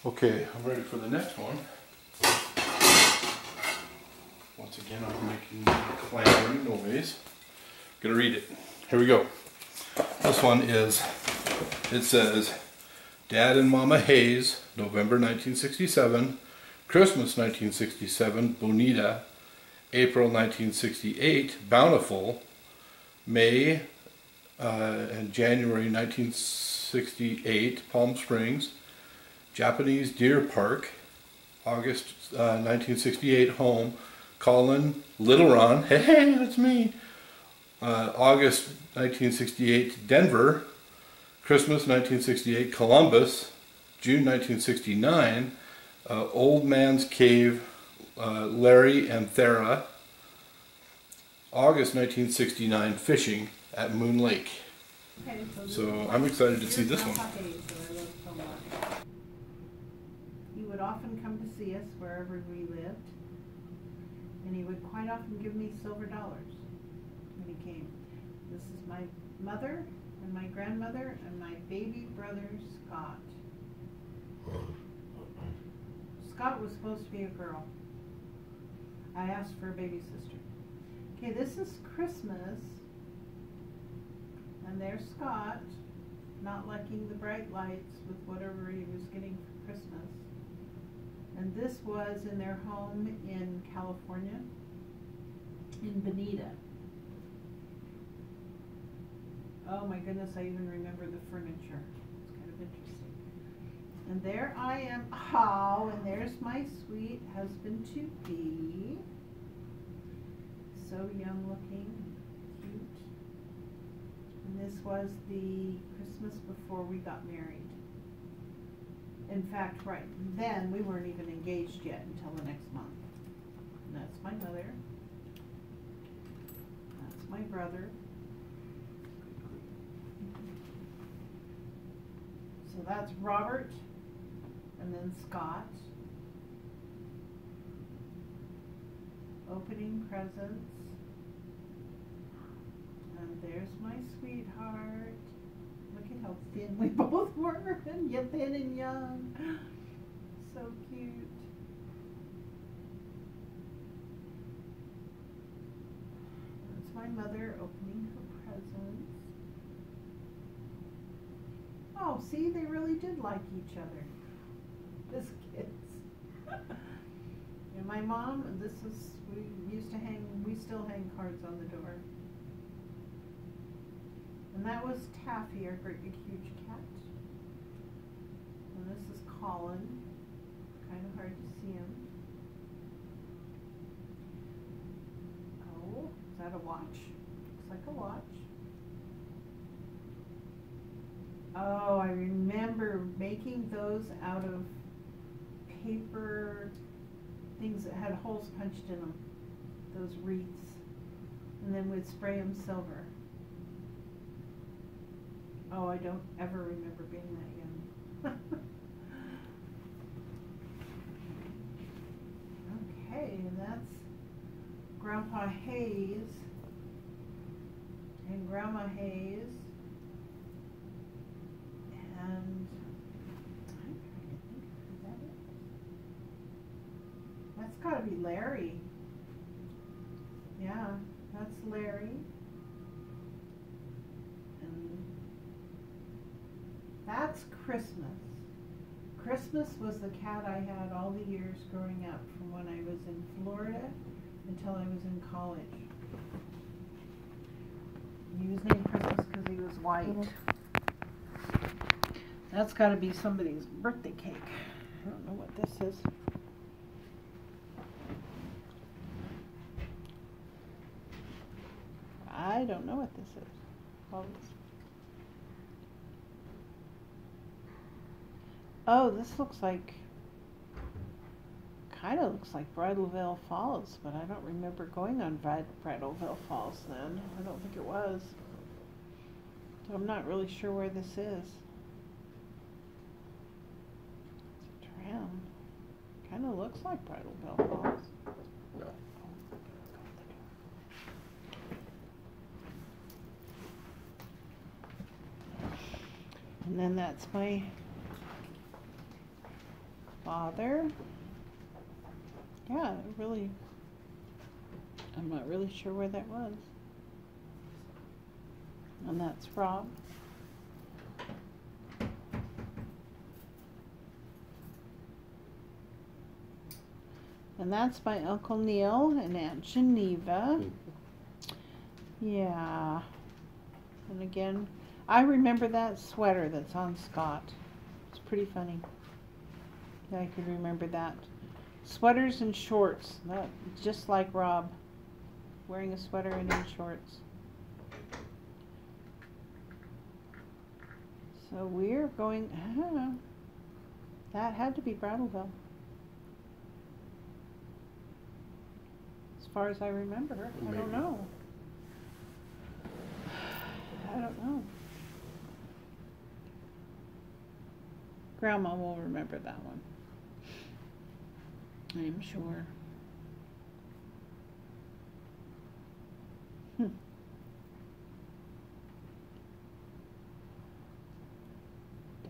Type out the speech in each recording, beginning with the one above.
Okay, I'm ready for the next one. Once again, I'm making clamoring noise. Gonna read it. Here we go. This one is, it says, Dad and Momma Hayes, November 1967, Christmas 1967, Bonita, April 1968, Bountiful, May and January 1968, Palm Springs, Japanese Deer Park, August 1968, home, Collin, Little Ron, hey, that's me, August 1968, Denver, Christmas 1968, Columbus, June 1969, Old Man's Cave, Larry and Thera, August 1969, fishing at Moon Lake. Okay, So I'm excited to see this one. He would often come to see us wherever we lived, and he would quite often give me silver dollars when he came. This is my mother and my grandmother and my baby brother Scott. Scott was supposed to be a girl. I asked for a baby sister. Okay, this is Christmas, and there's Scott, not liking the bright lights with whatever he was getting for Christmas. And this was in their home in California, in Bonita. Oh my goodness, I even remember the furniture. It's kind of interesting. And there I am, oh, and there's my sweet husband-to-be. So young looking, cute. And this was the Christmas before we got married. In fact, right then, we weren't even engaged yet until the next month. And that's my mother. That's my brother. So that's Robert, and then Scott. Opening presents. And there's my sweetheart. Look at how thin we both were, and yet thin and young. So cute. That's my mother opening her presents. Oh, see, they really did like each other. This kids. And my mom, this is, we used to hang, we still hang cards on the door. And that was Taffy, our great big huge cat. And this is Collin. Kind of hard to see him. Oh, is that a watch? Looks like a watch. Oh, I remember making those out of paper things that had holes punched in them. Those wreaths. And then we'd spray them silver. Oh, I don't ever remember being that young. Okay, and that's Grandpa Hayes and Grandma Hayes. And I'm trying to think, is that it? That's gotta be Larry. Yeah, that's Larry. That's Christmas. Christmas was the cat I had all the years growing up, from when I was in Florida until I was in college. He was named Christmas because he was white. That's got to be somebody's birthday cake. I don't know what this is. I don't know what this is. Well, oh, this looks like, kind of looks like Bridalveil Falls, but I don't remember going on Bridalveil Falls then. I don't think it was. So I'm not really sure where this is. It's a tram. Kind of looks like Bridalveil Falls. No. And then that's my father. Yeah, really, I'm not really sure where that was. And that's Rob. And that's my Uncle Neil and Aunt Geneva. Yeah. And again, I remember that sweater that's on Scott. It's pretty funny. I could remember that. Sweaters and shorts. That, just like Rob. Wearing a sweater and in shorts. So we're going, that had to be Brattleville. As far as I remember. I don't know. I don't know. Grandma will remember that one. I'm sure.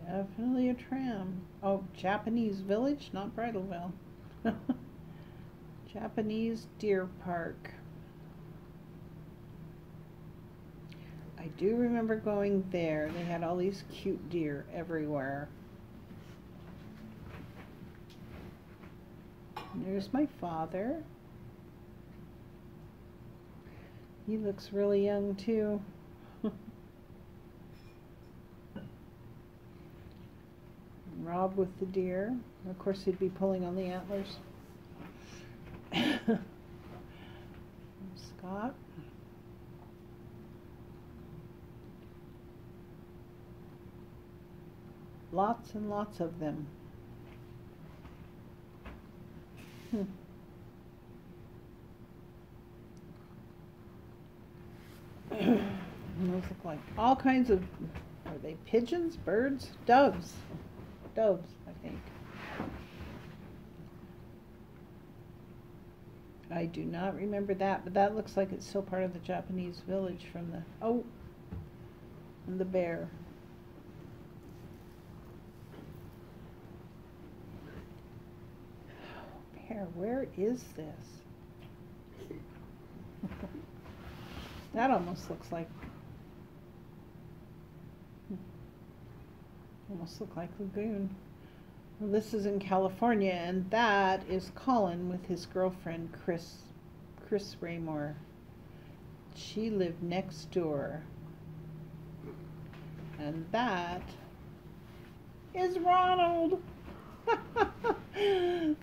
Definitely a tram. Oh, Japanese Village, not Bridalveil. Japanese Deer Park. I do remember going there. They had all these cute deer everywhere. And there's my father. He looks really young too. Rob with the deer. Of course he'd be pulling on the antlers. Scott. Lots and lots of them. Those look like all kinds of, are they pigeons, birds, doves? Doves, I think. I do not remember that, but that looks like it's still part of the Japanese Village from the, oh, and the bear. Bear, where is this? That almost looks like, Lagoon. Well, this is in California, and that is Collin with his girlfriend Chris Raymore. She lived next door. And that is Ronald.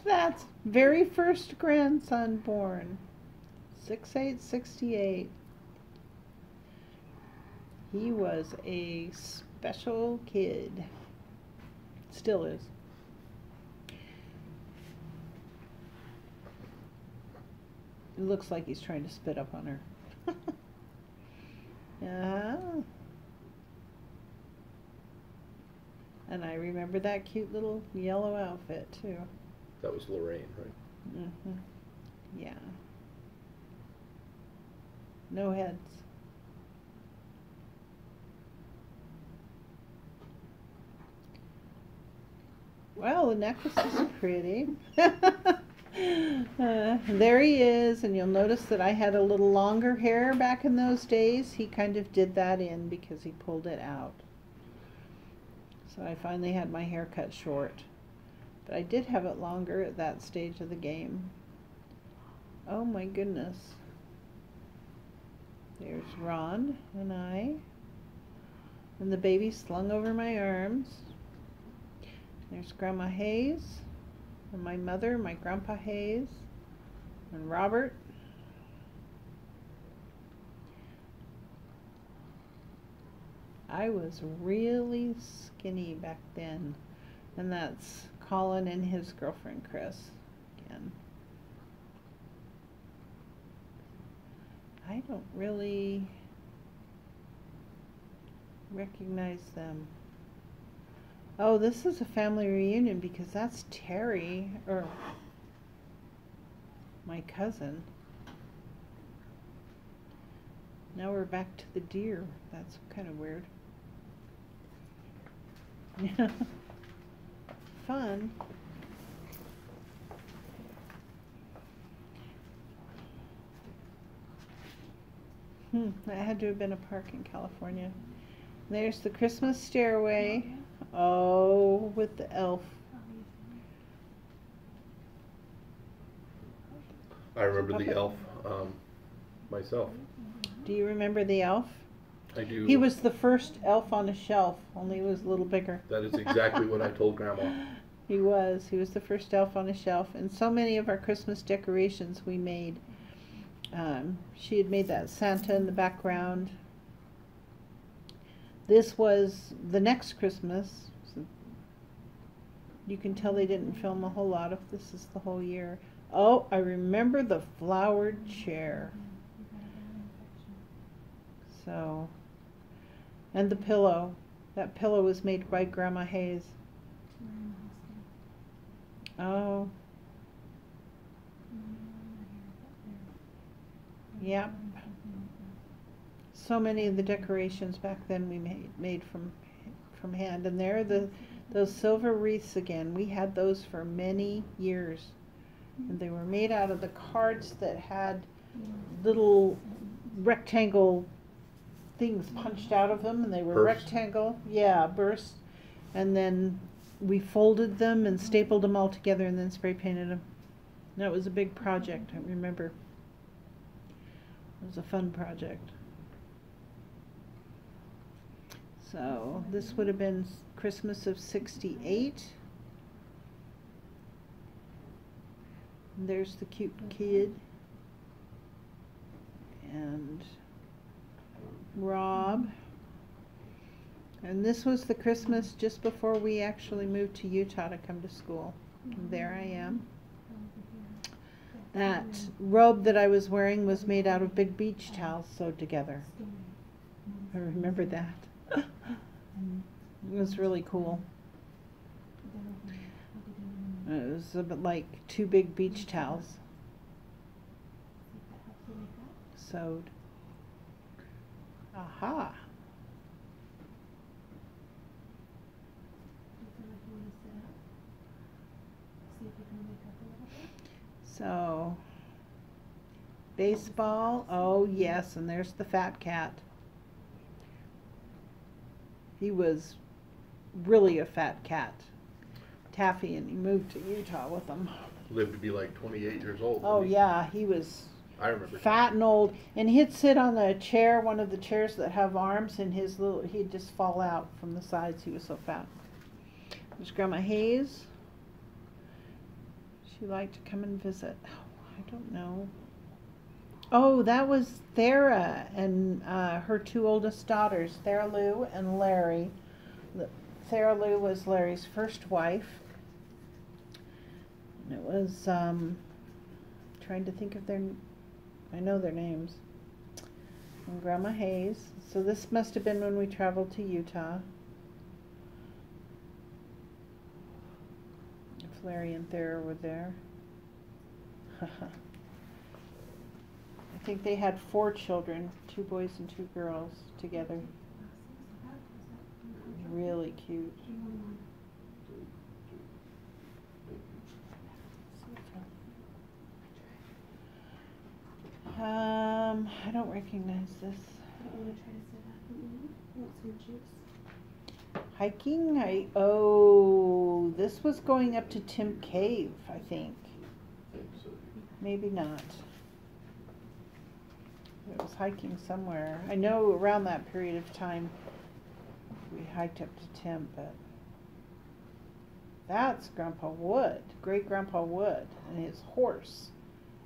That's very first grandson born. 6/8/68. He was a special kid. Still is. It looks like he's trying to spit up on her. And I remember that cute little yellow outfit too. That was Lorraine, right? Mm-hmm. Yeah. No heads. Well, the necklace is pretty. There he is, and you'll notice that I had a little longer hair back in those days. He kind of did that in because he pulled it out. So I finally had my hair cut short. But I did have it longer at that stage of the game. Oh my goodness. There's Ron and I. And the baby slung over my arms. There's Grandma Hayes. And my mother, my Grandpa Hayes. And Robert. I was really skinny back then. And that's Collin and his girlfriend Chris again. I don't really recognize them. Oh, this is a family reunion because that's Terry, or my cousin. Now we're back to the deer. That's kind of weird. Fun. That had to have been a park in California. There's the Christmas stairway. Oh, with the elf. I remember the elf myself. Do you remember the elf? I do. He was the first elf on a shelf, only he was a little bigger. That is exactly what I told Grandma. He was the first elf on a shelf, and so many of our Christmas decorations we made. She had made that Santa in the background. This was the next Christmas. So you can tell they didn't film a whole lot of this. Is the whole year. Oh, I remember the flowered chair. So, and the pillow. That pillow was made by Grandma Hayes. Oh. Yep. So many of the decorations back then we made from hand, and there are those silver wreaths again. We had those for many years, and they were made out of the cards that had little rectangle things punched out of them, and they were Burst. rectangle, bursts, and then we folded them and stapled them all together and then spray painted them. That was a big project, I remember. It was a fun project. So this would have been Christmas of '68. And there's the cute kid. And Rob. And this was the Christmas just before we actually moved to Utah to come to school. And there I am. That robe that I was wearing was made out of big beach towels sewed together. I remember that. It was really cool. It was a bit like 2 big beach towels sewed. Aha. So, baseball, oh yes, and there's the fat cat. He was really a fat cat, Taffy, and he moved to Utah with him. Lived to be like 28 years old. Oh yeah, he was I remember. fat and old, and he'd sit on the chair, one of the chairs that have arms, and he'd just fall out from the sides. He was so fat. There's Grandma Hayes. She liked to come and visit. Oh, I don't know. Oh, that was Thera and her 2 oldest daughters, Thera Lou and Larry. Thera Lou was Larry's first wife. And it was, trying to think of I know their names. And Grandma Hayes. So this must have been when we traveled to Utah. If Larry and Thera were there. I think they had 4 children, 2 boys and 2 girls together. Really cute. I don't recognize this. Hiking? This was going up to Tim Cave, I think. Maybe not. It was hiking somewhere. I know around that period of time we hiked up to Tim, but that's Grandpa Wood, Great Grandpa Wood, and his horse.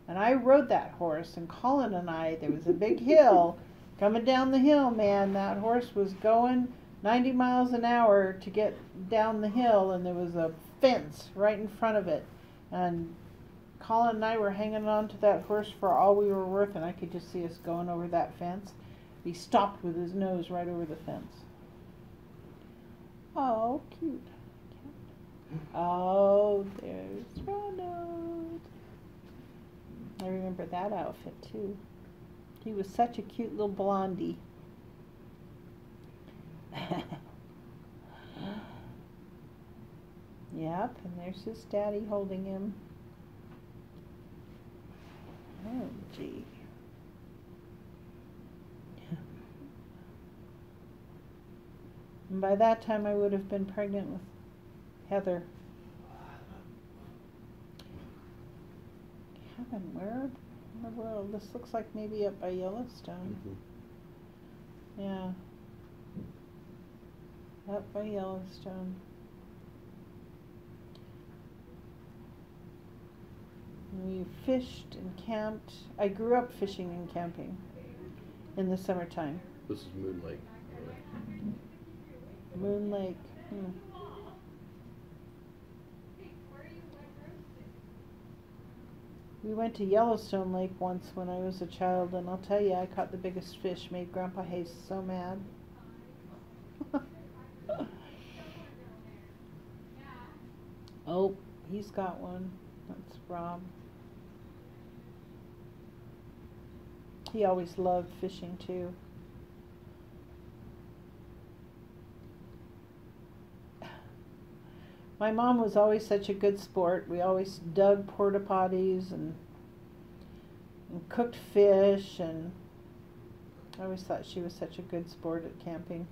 And I rode that horse, and Collin and I, there was a big hill. Coming down the hill, man, that horse was going 90 miles an hour to get down the hill, and there was a fence right in front of it. And Collin and I were hanging on to that horse for all we were worth, and I could just see us going over that fence. He stopped with his nose right over the fence. Oh, cute. Oh, there's Ronald. I remember that outfit too. He was such a cute little blondie. Yep, and there's his daddy holding him. Oh, gee. And by that time I would have been pregnant with Heather. Heaven, where in the world? This looks like maybe up by Yellowstone. Mm-hmm. Yeah. Up by Yellowstone. We fished and camped. I grew up fishing and camping in the summertime. This is Moon Lake. Moon Lake. We went to Yellowstone Lake once when I was a child, and I'll tell you, I caught the biggest fish. Made Grandpa Hayes so mad. Oh, he's got one. That's Rob. He always loved fishing too. My mom was always such a good sport. We always dug porta potties and cooked fish, and I always thought she was such a good sport at camping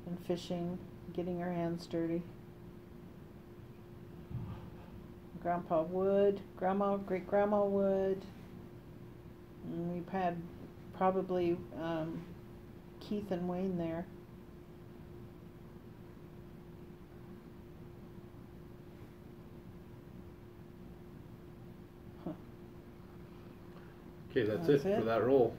and fishing, getting her hands dirty. Grandpa would, Grandma, great-grandma would. And we've had probably Keith and Wayne there. Okay, that's it for that roll.